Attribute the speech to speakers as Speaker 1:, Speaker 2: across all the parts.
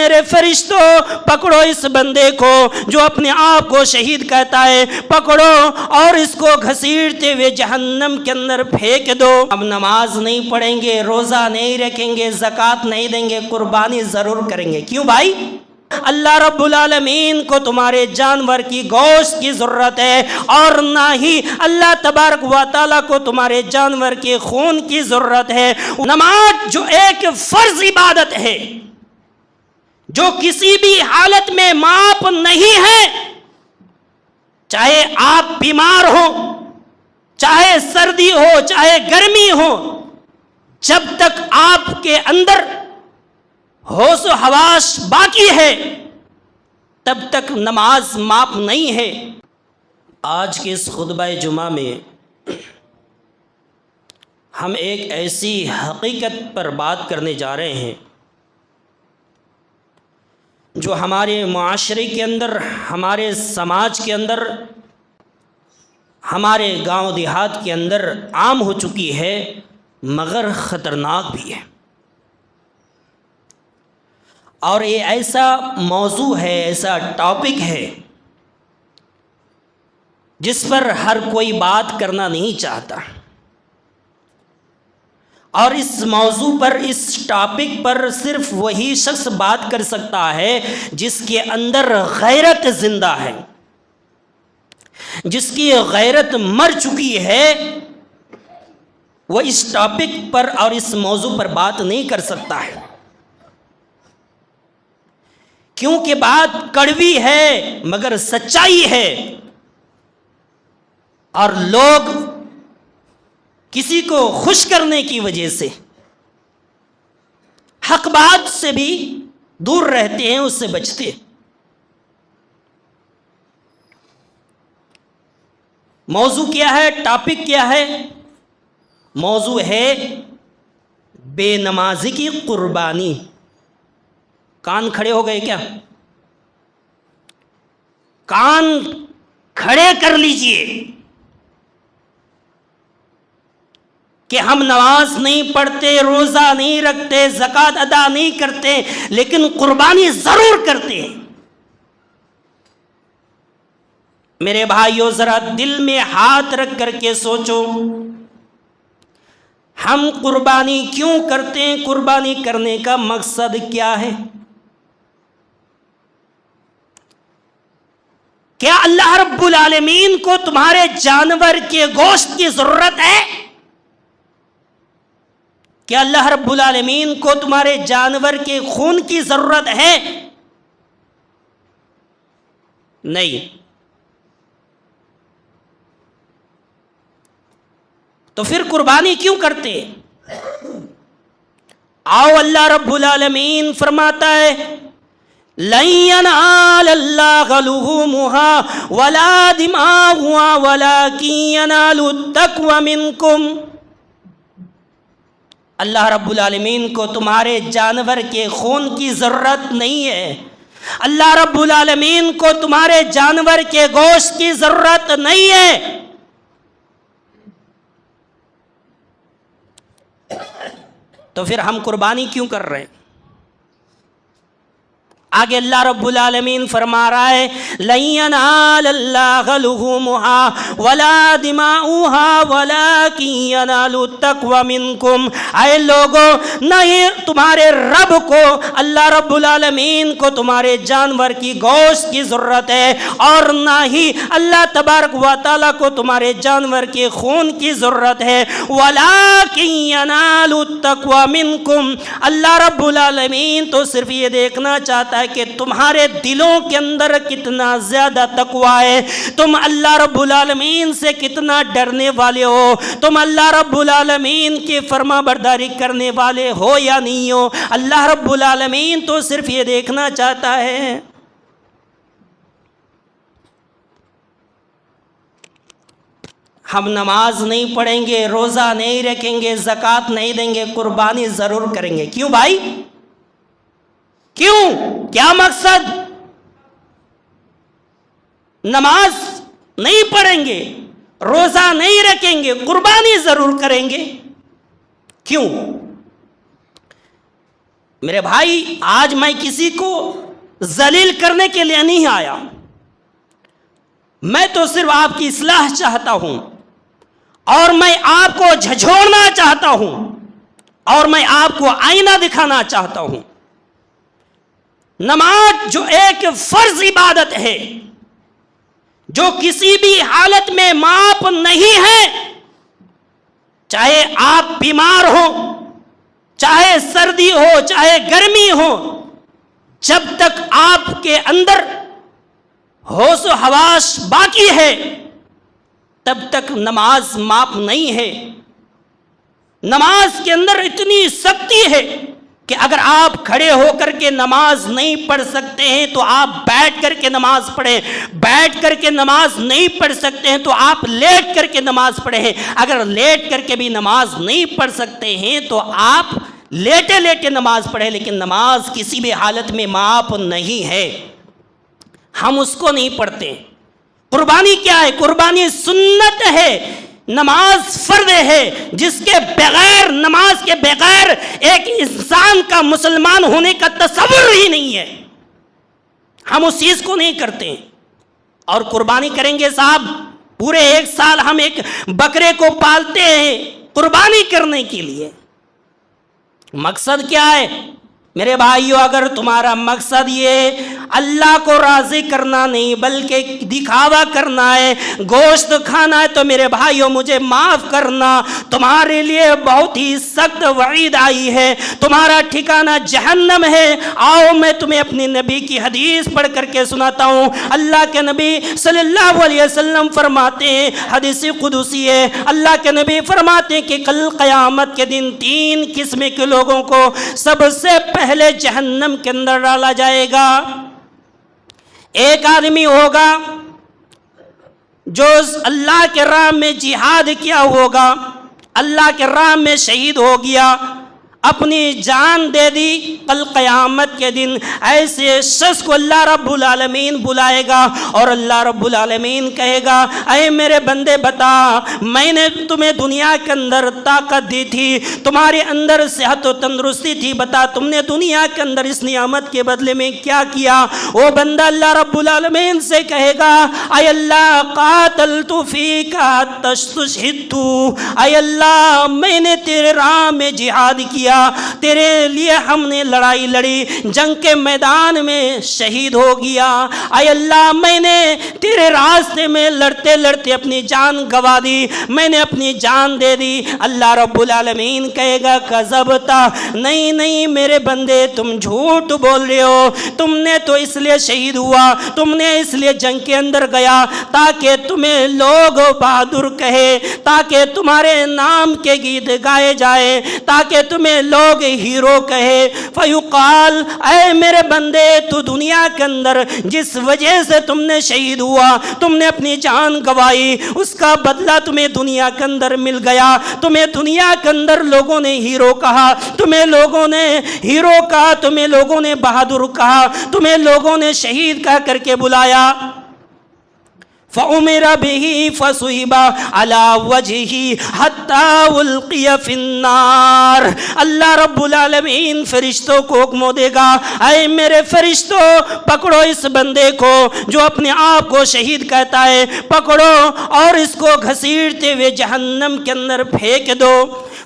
Speaker 1: میرے فرشتوں پکڑو اس بندے کو جو اپنے آپ کو شہید کہتا ہے، پکڑو اور اس کو گھسیٹتے ہوئے جہنم کے اندر پھینک دو۔ ہم نماز نہیں پڑھیں گے، روزہ نہیں رکھیں گے، زکوٰۃ نہیں دیں گے، قربانی ضرور کریں گے۔ کیوں بھائی؟ اللہ رب العالمین کو تمہارے جانور کی گوشت کی ضرورت ہے، اور نہ ہی اللہ تبارک و تعالیٰ کو تمہارے جانور کے خون کی ضرورت ہے۔ نماز جو ایک فرض عبادت ہے، جو کسی بھی حالت میں معاف نہیں ہے، چاہے آپ بیمار ہو، چاہے سردی ہو، چاہے گرمی ہو، جب تک آپ کے اندر ہوش و حواس باقی ہے تب تک نماز معاف نہیں ہے۔ آج کے اس خطبہ جمعہ میں ہم ایک ایسی حقیقت پر بات کرنے جا رہے ہیں جو ہمارے معاشرے کے اندر، ہمارے سماج کے اندر، ہمارے گاؤں دیہات کے اندر عام ہو چکی ہے، مگر خطرناک بھی ہے۔ اور یہ ایسا موضوع ہے، ایسا ٹاپک ہے جس پر ہر کوئی بات کرنا نہیں چاہتا، اور اس موضوع پر، اس ٹاپک پر صرف وہی شخص بات کر سکتا ہے جس کے اندر غیرت زندہ ہے، جس کی غیرت مر چکی ہے۔ وہ اس ٹاپک پر اور اس موضوع پر بات نہیں کر سکتا ہے، کیونکہ بات کڑوی ہے مگر سچائی ہے، اور لوگ کسی کو خوش کرنے کی وجہ سے حق بات سے بھی دور رہتے ہیں، اس سے بچتے ہیں۔ موضوع کیا ہے؟ ٹاپک کیا ہے؟ موضوع ہے بے نمازی کی قربانی۔ کان کھڑے ہو گئے کیا؟ کان کھڑے کر لیجئے کہ ہم نماز نہیں پڑھتے، روزہ نہیں رکھتے، زکوٰۃ ادا نہیں کرتے، لیکن قربانی ضرور کرتے ہیں۔ میرے بھائیو، ذرا دل میں ہاتھ رکھ کر کے سوچو، ہم قربانی کیوں کرتے ہیں؟ قربانی کرنے کا مقصد کیا ہے؟ کیا اللہ رب العالمین کو تمہارے جانور کے گوشت کی ضرورت ہے؟ کیا اللہ رب العالمین کو تمہارے جانور کے خون کی ضرورت ہے؟ نہیں۔ تو پھر قربانی کیوں کرتے؟ آؤ، اللہ رب العالمین فرماتا ہے لَن يَنَالَ اللَّهَ لُحُومُهَا وَلَا دِمَاؤُهَا وَلَكِن يَنَالُ التَّقْوَى مِنكُمْ۔ اللہ رب العالمین کو تمہارے جانور کے خون کی ضرورت نہیں ہے، اللہ رب العالمین کو تمہارے جانور کے گوشت کی ضرورت نہیں ہے۔ تو پھر ہم قربانی کیوں کر رہے ہیں؟ آگے اللہ رب العالمین فرما رہا ہے لَن يَنَالَ اللَّهَ لُحُومُهَا وَلَا دِمَاؤُهَا وَلَكِن يَنَالُ التَّقْوَى مِنكُمْ۔ اے لوگو، نہ ہی تمہارے رب کو، اللہ رب العالمین کو تمہارے جانور کی گوشت کی ضرورت ہے، اور نہ ہی اللہ تبارک و تعالیٰ کو تمہارے جانور کے خون کی ضرورت ہے۔ وَلَكِن يَنَالُ التَّقْوَى مِنكُمْ۔ اللہ رب العالمین تو صرف یہ دیکھنا چاہتا ہے کہ تمہارے دلوں کے اندر کتنا زیادہ تقویٰ ہے، تم اللہ رب العالمین سے کتنا ڈرنے والے ہو، تم اللہ رب العالمین کی فرما برداری کرنے والے ہو یا نہیں ہو۔ اللہ رب العالمین تو صرف یہ دیکھنا چاہتا ہے۔ ہم نماز نہیں پڑھیں گے، روزہ نہیں رکھیں گے، زکوٰۃ نہیں دیں گے، قربانی ضرور کریں گے۔ کیوں بھائی؟ کیوں؟ کیا مقصد؟ نماز نہیں پڑھیں گے، روزہ نہیں رکھیں گے، قربانی ضرور کریں گے۔ کیوں؟ میرے بھائی آج میں کسی کو ذلیل کرنے کے لیے نہیں آیا، میں تو صرف آپ کی اصلاح چاہتا ہوں، اور میں آپ کو جھنجھوڑنا چاہتا ہوں، اور میں آپ کو آئینہ دکھانا چاہتا ہوں۔ نماز جو ایک فرض عبادت ہے، جو کسی بھی حالت میں معاف نہیں ہے، چاہے آپ بیمار ہو، چاہے سردی ہو، چاہے گرمی ہو، جب تک آپ کے اندر ہوش و حواس باقی ہے تب تک نماز معاف نہیں ہے۔ نماز کے اندر اتنی سختی ہے کہ اگر آپ کھڑے ہو کر کے نماز نہیں پڑھ سکتے ہیں تو آپ بیٹھ کر کے نماز پڑھیں، بیٹھ کر کے نماز نہیں پڑھ سکتے ہیں تو آپ لیٹ کر کے نماز پڑھیں، اگر لیٹ کر کے بھی نماز نہیں پڑھ سکتے ہیں تو آپ لیٹے لیٹے نماز پڑھیں، لیکن نماز کسی بھی حالت میں معاف نہیں ہے، ہم اس کو نہیں پڑھتے۔ قربانی کیا ہے؟ قربانی سنت ہے، نماز فرض ہے، جس کے بغیر، نماز کے بغیر ایک انسان کا مسلمان ہونے کا تصور ہی نہیں ہے، ہم اس چیز کو نہیں کرتے۔ اور قربانی کریں گے صاحب، پورے ایک سال ہم ایک بکرے کو پالتے ہیں قربانی کرنے کے لیے، مقصد کیا ہے؟ میرے بھائیو، اگر تمہارا مقصد یہ اللہ کو راضی کرنا نہیں بلکہ دکھاوا کرنا ہے، گوشت کھانا ہے، تو میرے بھائیو مجھے معاف کرنا، تمہارے لیے بہت ہی سخت وعید آئی ہے، تمہارا ٹھکانہ جہنم ہے۔ آؤ میں تمہیں اپنے نبی کی حدیث پڑھ کر کے سناتا ہوں۔ اللہ کے نبی صلی اللہ علیہ وسلم فرماتے ہیں، حدیث قدسی ہے، اللہ کے نبی فرماتے ہیں کہ کل قیامت کے دن 3 قسم کے لوگوں کو سب سے پہلے جہنم کے اندر ڈالا جائے گا۔ ایک آدمی ہوگا جو اللہ کے راہ میں جہاد کیا ہوگا، اللہ کے راہ میں شہید ہو گیا، اپنی جان دے دی، کل قیامت کے دن ایسے شخص کو اللہ رب العالمین بلائے گا اور اللہ رب العالمین کہے گا، اے میرے بندے بتا، میں نے تمہیں دنیا کے اندر طاقت دی تھی، تمہارے اندر صحت و تندرستی تھی، بتا تم نے دنیا کے اندر اس نعمت کے بدلے میں کیا کیا؟ وہ بندہ اللہ رب العالمین سے کہے گا، اے اللہ قاتلت فیک حتی استشہدت، اے اللہ میں نے تیرے راہ میں جہاد کیا، تیرے لیے ہم نے لڑائی لڑی، جنگ کے میدان میں شہید ہو گیا، اے اللہ میں نے تیرے راستے میں لڑتے لڑتے اپنی جان گوا دی، میں نے اپنی جان دے دی۔ اللہ رب العالمین کہے گا کذبتا، نہیں نہیں میرے بندے تم جھوٹ بول رہے ہو، تم نے تو اس لیے شہید ہوا، تم نے اس لیے جنگ کے اندر گیا تاکہ تمہیں لوگ بہادر کہے، تاکہ تمہارے نام کے گیت گائے جائے، تاکہ تمہیں لوگ ہیرو کہے۔ فیقال، اے میرے بندے تو دنیا کے اندر جس وجہ سے تم نے شہید ہوا، تم نے اپنی جان گوائی، اس کا بدلہ تمہیں دنیا کے اندر مل گیا، تمہیں دنیا کے اندر لوگوں نے ہیرو کہا، تمہیں لوگوں نے ہیرو کہا، تمہیں لوگوں نے بہادر کہا، تمہیں لوگوں نے شہید کہہ کر کے بلایا۔ فَأُمِرَ بِهِ فَصُحِبَ عَلَى وَجْهِهِ حَتَّى أُلْقِيَ فِي النَّارِ، اللہ رب العالمین فرشتوں کو حکم دے گا، اے میرے فرشتوں پکڑو اس بندے کو جو اپنے آپ کو شہید کہتا ہے، پکڑو اور اس کو گھسیٹتے ہوئے جہنم کے اندر پھینک دو۔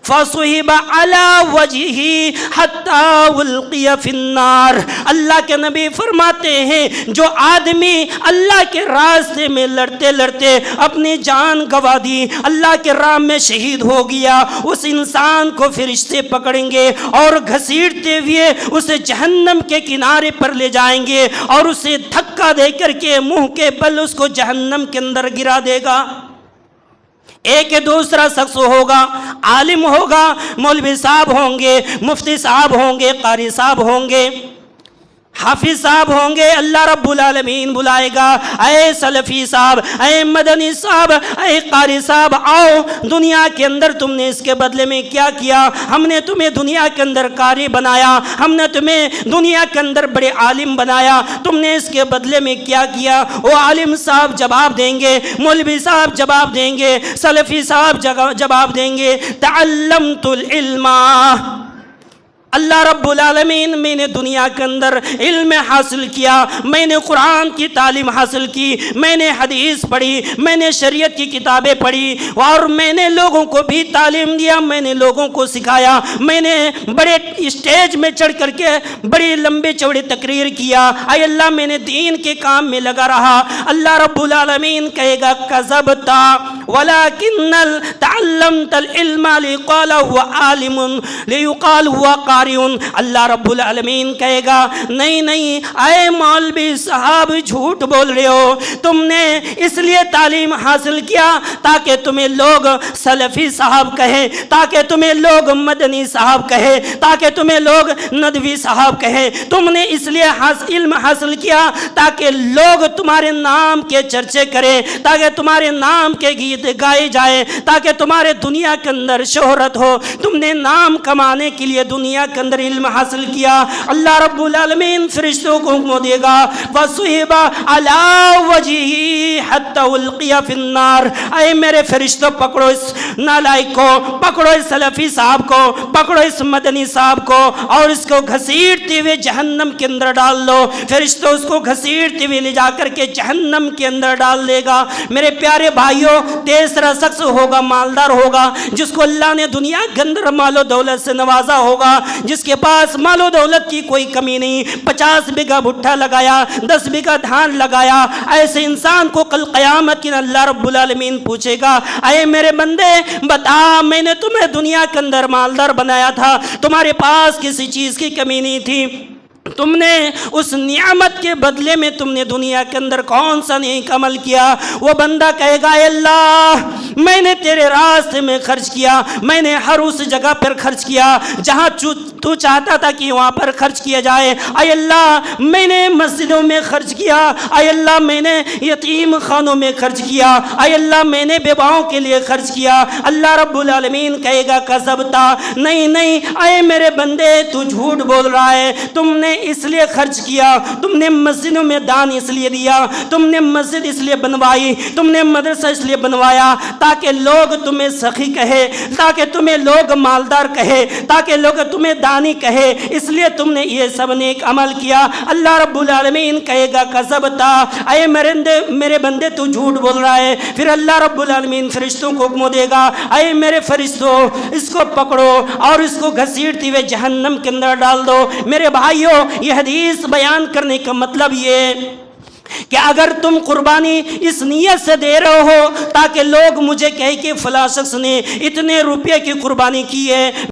Speaker 1: فَصُحِبَ عَلَى وَجْهِهِ حَتَّى أُلْقِيَ فِي النَّارِ، اللہ کے نبی فرماتے ہیں جو آدمی اللہ کے راستے میں لڑتے لڑتے اپنی جان گوا دی، اللہ کے راہ میں شہید ہو گیا، اس انسان کو فرشتے پکڑیں گے اور گھسیٹتے ہوئے اسے جہنم کے کنارے پر لے جائیں گے اور اسے دھکا دے کر کے منہ کے بل اس کو جہنم کے اندر گرا دے گا۔ ایک دوسرا شخص ہوگا، عالم ہوگا، مولوی صاحب ہوں گے، مفتی صاحب ہوں گے، قاری صاحب ہوں گے، حافظ صاحب ہوں گے، اللہ رب العالمین بلائے گا، اے سلفی صاحب، اے مدنی صاحب، اے قاری صاحب، آؤ دنیا کے اندر تم نے اس کے بدلے میں کیا کیا؟ ہم نے تمہیں دنیا کے اندر قاری بنایا، ہم نے تمہیں دنیا کے اندر بڑے عالم بنایا، تم نے اس کے بدلے میں کیا کیا؟ وہ عالم صاحب جواب دیں گے، مولوی صاحب جواب دیں گے، سلفی صاحب جواب دیں گے، تعلمت العلم، اللہ رب العالمین میں نے دنیا کے اندر علم حاصل کیا، میں نے قرآن کی تعلیم حاصل کی، میں نے حدیث پڑھی، میں نے شریعت کی کتابیں پڑھی، اور میں نے لوگوں کو بھی تعلیم دیا، میں نے لوگوں کو سکھایا، میں نے بڑے اسٹیج میں چڑھ کر کے بڑی لمبے چوڑے تقریر کیا، اے اللہ میں نے دین کے کام میں لگا رہا۔ اللہ رب العالمین کہے گا کذبتا ولکن تعلمت العلم لیقال هو عالم لیقال هو قارئ۔ اللہ رب العالمین کہے گا نہیں نہیں اے مولوی صاحب جھوٹ بول رہے ہو، تم نے اس لیے تعلیم حاصل کیا تاکہ تمہیں لوگ سلفی صاحب کہیں، تاکہ تمہیں لوگ مدنی صاحب کہیں، تاکہ تمہیں لوگ ندوی صاحب کہیں۔ تم نے اس لیے علم حاصل کیا تاکہ لوگ تمہارے نام کے چرچے کریں، تاکہ تمہارے نام کے گیت گائے جائیں، تاکہ تمہارے دنیا کے اندر شہرت ہو۔ تم نے نام کمانے کے لیے دنیا کے اندر علم حاصل کیا۔ اللہ رب العالمین فرشتوں کو حکم دے گا وَصُحِبَ عَلَىٰ وَجْهِهِ حَتَّى أُلْقِيَ فِي النَّارِ۔ اے میرے فرشتوں پکڑو اس نالائق کو، پکڑو اس سلفی صاحب کو، پکڑو اس مدنی صاحب کو، اور اس کو گھسیٹتے ہوئے جہنم کے اندر ڈال دو۔ فرشتوں اس کو گھسیٹتے ہوئے لے جا کر کے جہنم کے اندر ڈال دے گا۔ میرے پیارے بھائیوں، تیسرا شخص ہوگا مالدار ہوگا، جس کو اللہ نے دنیا کے اندر مال و دولت سے نوازا ہوگا، جس کے پاس مال و دولت کی کوئی کمی نہیں، 50 بیگھہ بھٹا لگایا، 10 بیگھہ دھان لگایا۔ ایسے انسان کو کل قیامت کے اللہ رب العالمین پوچھے گا اے میرے بندے بتا، میں نے تمہیں دنیا کے اندر مالدار بنایا تھا، تمہارے پاس کسی چیز کی کمی نہیں تھی، تم نے اس نعمت کے بدلے میں تم نے دنیا کے اندر کون سا نیک عمل کیا؟ وہ بندہ کہے گا اے اللہ میں نے تیرے راستے میں خرچ کیا، میں نے ہر اس جگہ پر خرچ کیا جہاں تو چاہتا تھا کہ وہاں پر خرچ کیا جائے۔ اے اللہ میں نے مسجدوں میں خرچ کیا، اے اللہ میں نے یتیم خانوں میں خرچ کیا، اے اللہ میں نے بیواؤں کے لیے خرچ کیا۔ اللہ رب العالمین کہے گا کذبتا، نہیں نہیں اے میرے بندے تو جھوٹ بول رہا ہے، تم نے اس لیے خرچ کیا، تم نے مسجدوں میں دان اس لیے دیا، تم نے مسجد اس لیے بنوائی، تم نے مدرسہ اس لیے بنوایا تاکہ لوگ تمہیں سخی کہے، تاکہ تمہیں لوگ مالدار کہے، تاکہ لوگ تمہیں دانی کہے، اس لیے تم نے یہ سب نیک عمل کیا۔ اللہ رب العالمین کہے گا کذبتا، اے میرے بندے تو جھوٹ بول رہا ہے۔ پھر اللہ رب العالمین فرشتوں کو حکم دے گا اے میرے فرشتوں اس کو پکڑو اور اس کو گھسیٹتے ہوئے جہنم کے اندر ڈال دو۔ میرے بھائیوں، یہ حدیث بیان کرنے کا مطلب یہ کہ اگر تم قربانی اس نیت سے دے رہے ہو تاکہ لوگ مجھے کہیں کہ فلاں شخص نے اتنے روپے کی قربانی کی ہے،